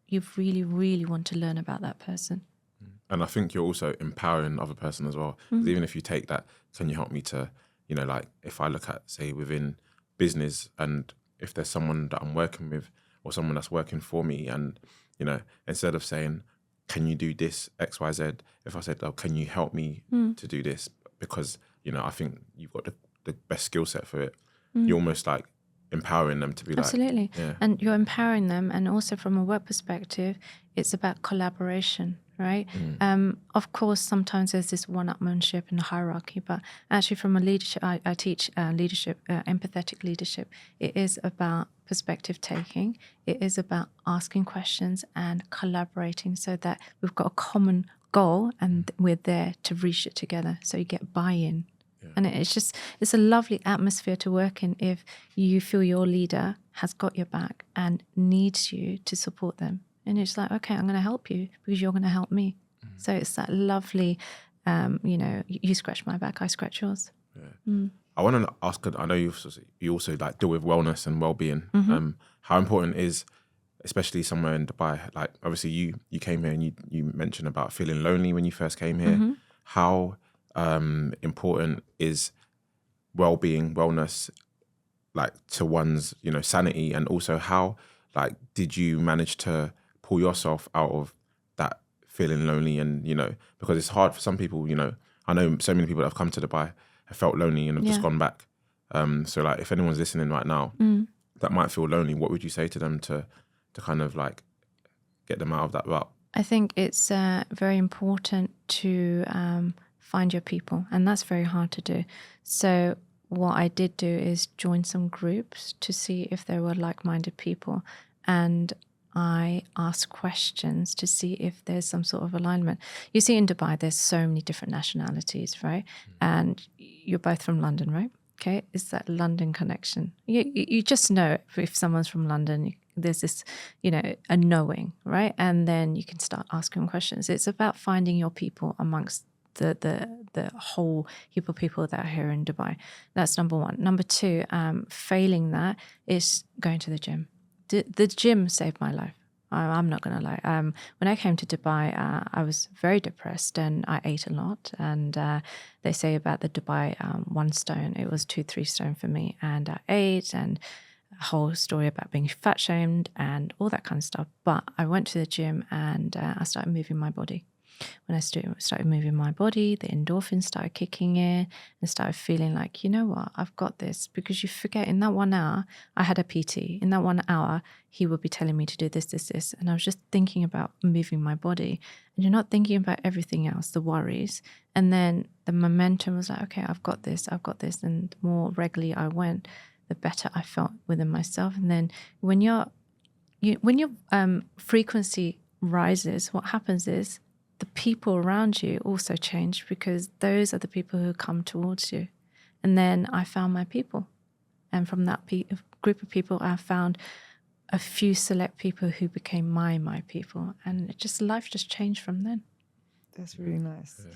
you really, really want to learn about that person. And I think you're also empowering the other person as well. 'Cause even if you take that, can you help me to, like if I look at, say, within business, and if there's someone that I'm working with or someone that's working for me, and, instead of saying, can you do this, X, Y, Z, if I said, can you help me to do this? Because, I think you've got the best skill set for it. You're almost like empowering them to be Absolutely. like, yeah. And you're empowering them. And also from a work perspective, it's about collaboration, right? Of course, sometimes there's this one-upmanship and hierarchy, but actually from a leadership, I teach leadership, empathetic leadership. It is about perspective taking. It is about asking questions and collaborating so that we've got a common goal and we're there to reach it together. So you get buy-in. Yeah. And it's a lovely atmosphere to work in if you feel your leader has got your back and needs you to support them. And it's like, okay, I'm going to help you because you're going to help me. So it's that lovely, you scratch my back, I scratch yours. Yeah. I want to ask, I know you also like deal with wellness and well-being. How important is, especially somewhere in Dubai, like obviously you came here and you mentioned about feeling lonely when you first came here. How important is well-being, wellness, like to one's, sanity, and also how, like, did you manage to pull yourself out of that feeling lonely? And, because it's hard for some people, I know so many people that have come to Dubai have felt lonely and have just gone back. So like, if anyone's listening right now that might feel lonely, what would you say to them to kind of like get them out of that rut? I think it's very important to find your people, and that's very hard to do. So what I did do is join some groups to see if there were like-minded people, and I asked questions to see if there's some sort of alignment. You see, in Dubai, there's so many different nationalities, right? And you're both from London, right? Okay, it's that London connection. You just know if someone's from London. There's this, a knowing, right? And then you can start asking questions. It's about finding your people amongst the whole heap of people that are here in Dubai. That's number one. Number two, failing that is going to the gym. The gym saved my life. I'm not going to lie. When I came to Dubai, I was very depressed and I ate a lot. And they say about the Dubai 1 stone, it was 2-3 stone for me. And I ate, and a whole story about being fat shamed and all that kind of stuff. But I went to the gym and I started moving my body. When I started moving my body, the endorphins started kicking in and started feeling like, you know what, I've got this. Because you forget, in that 1 hour, I had a PT. In that 1 hour, he would be telling me to do this, this, this. And I was just thinking about moving my body. And you're not thinking about everything else, the worries. And then the momentum was like, okay, I've got this. And the more regularly I went, the better I felt within myself. And then when your frequency rises, what happens is the people around you also change, because those are the people who come towards you. And then I found my people. And from that group of people, I found a few select people who became my people. And life just changed from then. That's really nice. Yeah.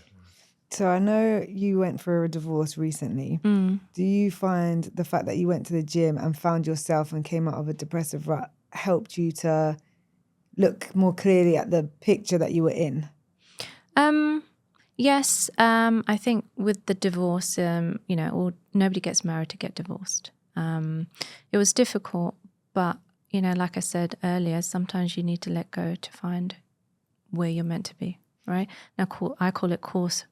So I know you went for a divorce recently. Do you find the fact that you went to the gym and found yourself and came out of a depressive rut helped you to look more clearly at the picture that you were in? Yes. I think with the divorce, nobody gets married to get divorced. It was difficult, but, like I said earlier, sometimes you need to let go to find where you're meant to be, right? Now, I call it course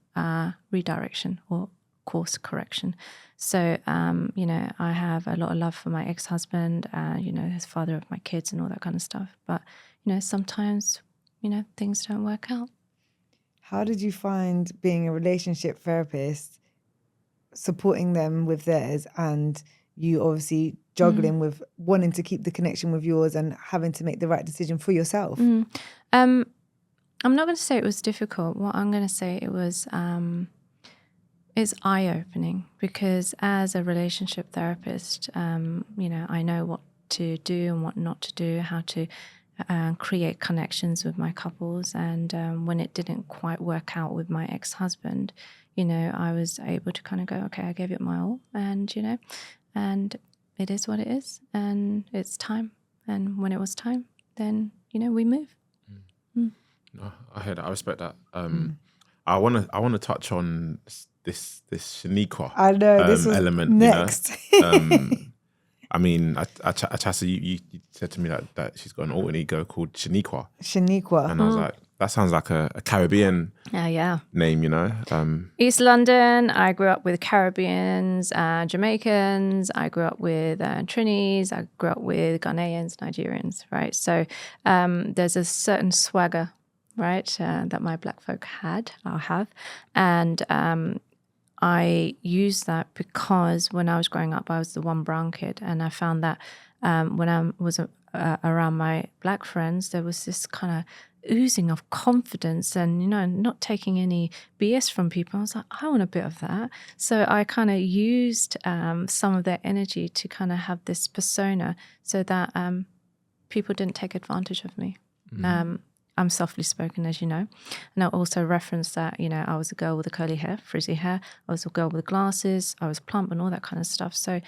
redirection or course correction. So, I have a lot of love for my ex-husband, his father of my kids and all that kind of stuff. But, sometimes, things don't work out. How did you find being a relationship therapist, supporting them with theirs, and you obviously juggling with wanting to keep the connection with yours and having to make the right decision for yourself? I'm not going to say it was difficult. What I'm going to say it was, it's eye-opening, because as a relationship therapist, I know what to do and what not to do, how to create connections with my couples. And when it didn't quite work out with my ex-husband, I was able to kind of go, okay, I gave it my all, and and it is what it is, and it's time. And when it was time, then we move. No, I hear that. I respect that. I wanna touch on this Shaniqua I know this was element next. I mean, Achasa, you said to me that she's got an alter ego called Shaniqua. And I was like, that sounds like a Caribbean name, East London. I grew up with Caribbeans, Jamaicans. I grew up with Trinis. I grew up with Ghanaians, Nigerians, right? So there's a certain swagger, right, that my black folk have. And I used that because when I was growing up, I was the one brown kid. And I found that when I was around my black friends, there was this kind of oozing of confidence and, not taking any BS from people. I was like, I want a bit of that. So I kind of used some of their energy to kind of have this persona so that people didn't take advantage of me. I'm softly spoken, as you know. And I also referenced that, I was a girl with the curly hair, frizzy hair. I was a girl with glasses. I was plump and all that kind of stuff. So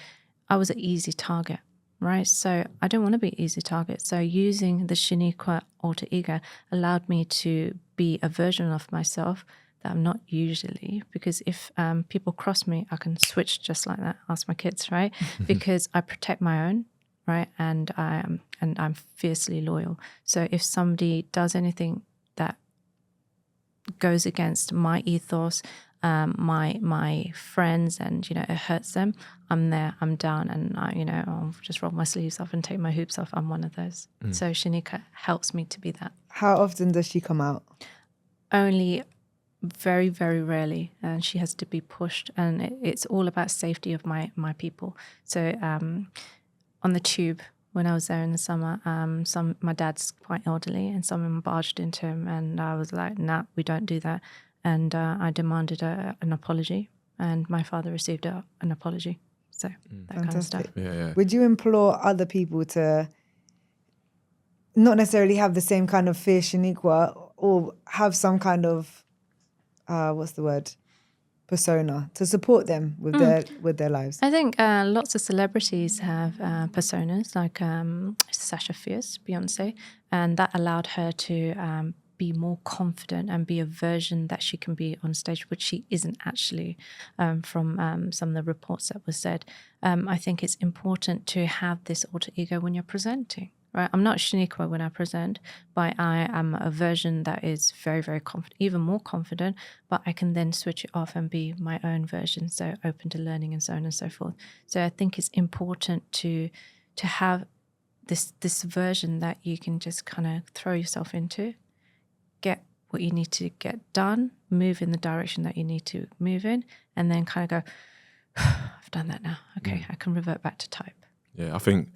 I was an easy target, right? So I don't want to be an easy target. So using the Shaniqua alter ego allowed me to be a version of myself that I'm not usually, because if people cross me, I can switch just like that. Ask my kids, right? Because I protect my own. Right, and I'm fiercely loyal. So if somebody does anything that goes against my ethos, my friends, and it hurts them, I'm there, I'm down, and I'll just roll my sleeves up and take my hoops off. I'm one of those. So Shaniqua helps me to be that. How often does she come out? Only very, very rarely, and she has to be pushed. And it's all about safety of my people. So. On the tube when I was there in the summer, my dad's quite elderly, and someone barged into him, and I was like, nah, we don't do that. And I demanded an apology, and my father received an apology. So that kind of stuff. Yeah. Would you implore other people to not necessarily have the same kind of fear Shaniqua, or have some kind of, persona to support them with their lives? I think lots of celebrities have personas, like Sasha Fierce, Beyonce, and that allowed her to be more confident and be a version that she can be on stage, which she isn't actually, from some of the reports that were said. I think it's important to have this alter ego when you're presenting. Right, I'm not Shaniqua when I present, but I am a version that is very, very confident, even more confident, but I can then switch it off and be my own version, so open to learning and so on and so forth. So I think it's important to have this version that you can just kind of throw yourself into, get what you need to get done, move in the direction that you need to move in, and then kind of go, I've done that now. Okay, I can revert back to type. Yeah, I think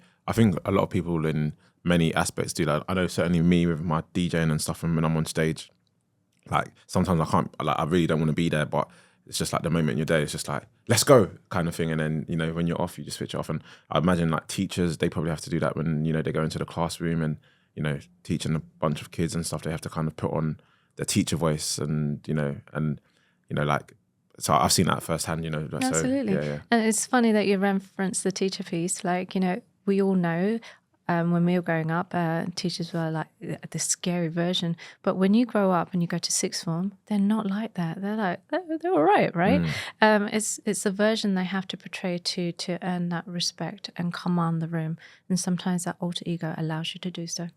a lot of people in many aspects do that. I know certainly me with my DJing and stuff, and when I'm on stage, like sometimes I can't, like I really don't want to be there, but it's just like the moment in your day, it's just like, let's go kind of thing. And then, when you're off, you just switch off. And I imagine like teachers, they probably have to do that when, they go into the classroom and, teaching a bunch of kids and stuff, they have to kind of put on their teacher voice and like, so I've seen that firsthand, Absolutely. So, yeah. And it's funny that you reference the teacher piece. Like, we all know when we were growing up, teachers were like the scary version. But when you grow up and you go to sixth form, they're not like that. They're like, they're all right? It's the version they have to portray to earn that respect and command the room. And sometimes that alter ego allows you to do so.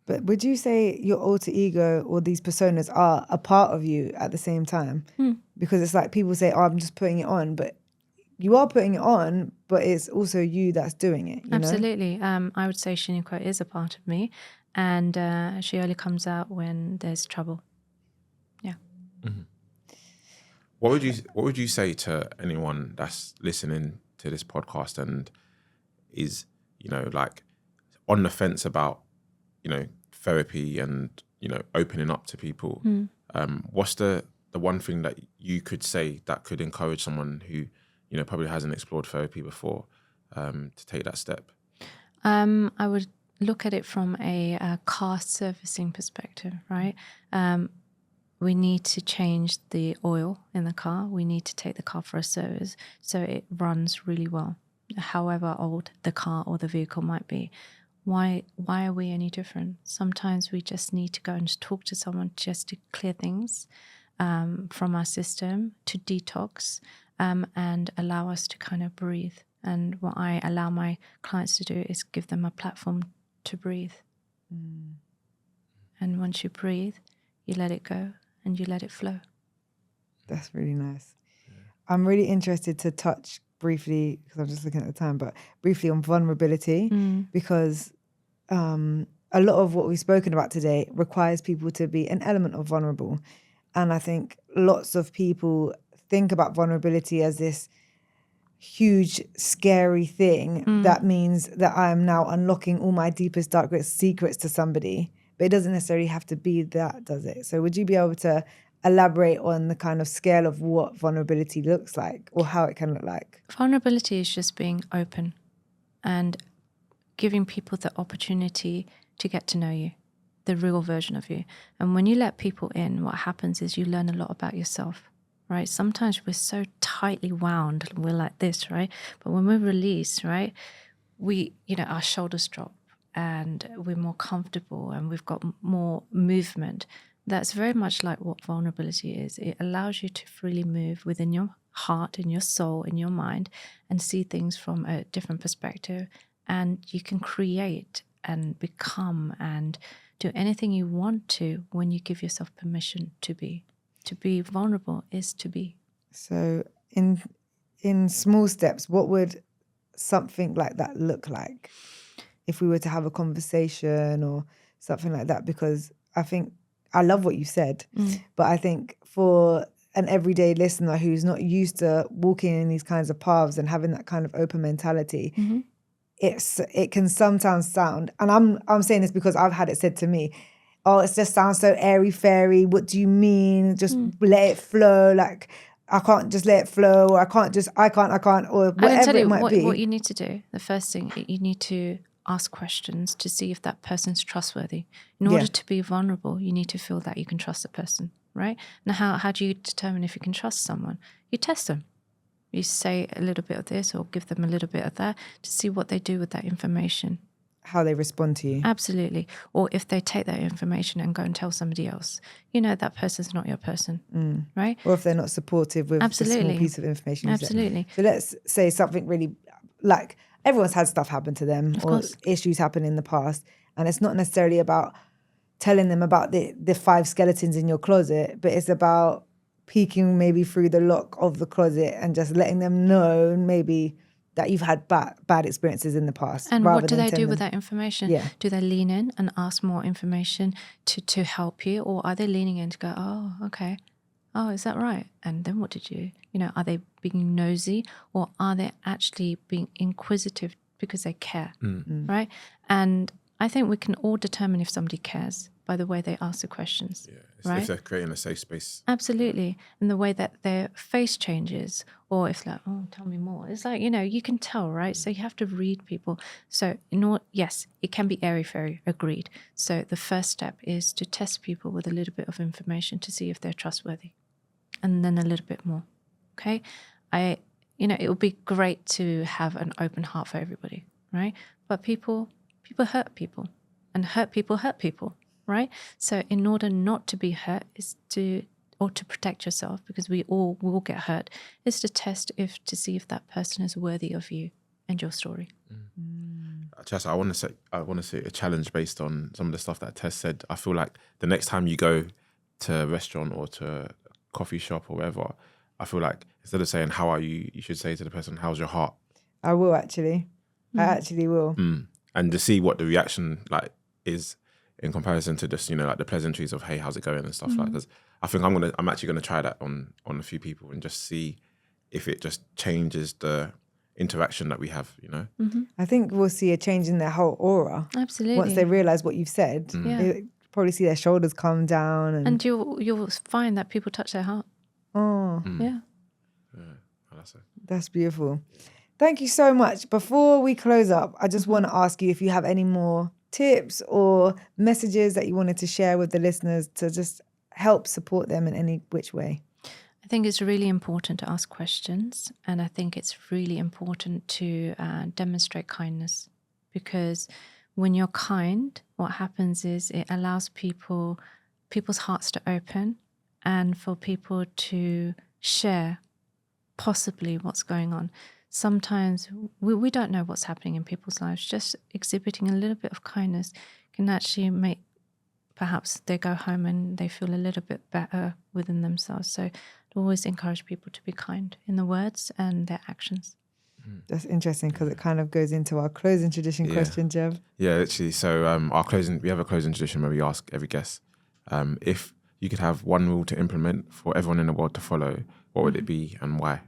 But would you say your alter ego or these personas are a part of you at the same time? Because it's like people say, I'm just putting it on, but you are putting it on, but it's also you that's doing it. Absolutely. I would say Shaniqua is a part of me, and she only comes out when there's trouble. Yeah. Mm-hmm. What would you say to anyone that's listening to this podcast and is, like on the fence about, therapy and, opening up to people? What's the one thing that you could say that could encourage someone who, probably hasn't explored therapy before, to take that step? I would look at it from a car servicing perspective, right? We need to change the oil in the car. We need to take the car for a service so it runs really well, however old the car or the vehicle might be. Why are we any different? Sometimes we just need to go and just talk to someone just to clear things from our system, to detox, and allow us to kind of breathe. And what I allow my clients to do is give them a platform to breathe. And once you breathe, you let it go and you let it flow. That's really nice. I'm really interested to touch briefly, because I'm just looking at the time, but briefly on vulnerability, because a lot of what we've spoken about today requires people to be an element of vulnerable. And I think lots of people think about vulnerability as this huge, scary thing that means that I am now unlocking all my deepest, darkest secrets to somebody. But it doesn't necessarily have to be that, does it? So would you be able to elaborate on the kind of scale of what vulnerability looks like, or how it can look like? Vulnerability is just being open and giving people the opportunity to get to know you, the real version of you. And when you let people in, what happens is you learn a lot about yourself, right? Sometimes we're so tightly wound, we're like this, right? But when we release, right, our shoulders drop and we're more comfortable and we've got more movement. That's very much like what vulnerability is. It allows you to freely move within your heart, in your soul, in your mind, and see things from a different perspective. And you can create and become and do anything you want to when you give yourself permission to be. To be vulnerable is to be. So in small steps, what would something like that look like if we were to have a conversation or something like that? Because I think I love what you said, but I think for an everyday listener who's not used to walking in these kinds of paths and having that kind of open mentality, it can sometimes sound, and I'm saying this because I've had it said to me, oh, it just sounds so airy fairy. What do you mean? Just let it flow. Like, I can't just let it flow, or I can't, or whatever it might be. What you need to do, the first thing, you need to ask questions to see if that person's trustworthy. In order to be vulnerable, you need to feel that you can trust the person, right? Now, how do you determine if you can trust someone? You test them. You say a little bit of this or give them a little bit of that to see what they do with that information. How they respond to you. Absolutely. Or if they take that information and go and tell somebody else, that person's not your person, right? Or if they're not supportive with a small piece of information. Absolutely. So let's say something really, like, everyone's had stuff happen to them, or issues happen in the past. And it's not necessarily about telling them about the 5 skeletons in your closet, but it's about peeking maybe through the lock of the closet and just letting them know maybe that you've had bad experiences in the past. And what do they do with that information? Yeah. Do they lean in and ask more information to help you? Or are they leaning in to go, oh, okay. Oh, is that right? And then what did you, are they being nosy, or are they actually being inquisitive because they care, right? And I think we can all determine if somebody cares by the way they ask the questions, right? If they're creating a safe space. Absolutely. And the way that their face changes, or if like, oh, tell me more. It's like, you can tell, right? So you have to read people. So yes, it can be airy-fairy, agreed. So the first step is to test people with a little bit of information to see if they're trustworthy. And then a little bit more, okay? It would be great to have an open heart for everybody, right? But people hurt people, and hurt people, right? So in order not to be hurt or to protect yourself, because we all will get hurt, is to test to see if that person is worthy of you and your story. Tess, I want to say a challenge based on some of the stuff that Tess said. I feel like the next time you go to a restaurant or to a coffee shop or whatever, I feel like instead of saying how are you, you should say to the person, how's your heart? I will actually. I actually will. And to see what the reaction is in comparison to just like the pleasantries of hey, how's it going and stuff like. Because I think I'm actually gonna try that on a few people and just see if it just changes the interaction that we have. I think we'll see a change in their whole aura. Absolutely. Once they realize what you've said, they probably see their shoulders calm down, and you'll find that people touch their heart. Oh, yeah. That's beautiful. Thank you so much. Before we close up, I just want to ask you if you have any more tips or messages that you wanted to share with the listeners to just help support them in any which way? I think it's really important to ask questions, and I think it's really important to demonstrate kindness, because when you're kind, what happens is it allows people's hearts to open and for people to share possibly what's going on. Sometimes we don't know what's happening in people's lives. Just exhibiting a little bit of kindness can actually make perhaps they go home and they feel a little bit better within themselves. So I always encourage people to be kind in the words and their actions. That's interesting because it kind of goes into our closing tradition question, Jev. Yeah, literally. So we have a closing tradition where we ask every guest, if you could have one rule to implement for everyone in the world to follow, what would it be and why?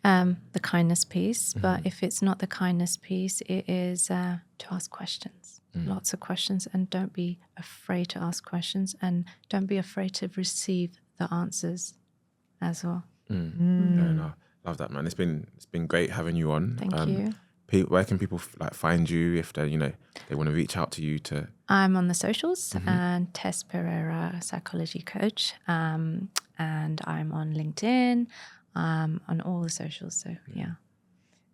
The kindness piece, but if it's not the kindness piece, it is to ask questions, lots of questions, and don't be afraid to ask questions, and don't be afraid to receive the answers as well. Yeah, no, love that, man. It's been great having you on. Thank you. Where can people find you if they they want to reach out to you? I'm on the socials and Tess Pereira, psychology coach, and I'm on LinkedIn. On all the socials. So yeah.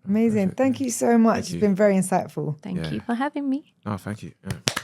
Amazing. Perfect. Thank you so much. Thank you. It's been very insightful. Thank you for having me. Oh, thank you. Yeah.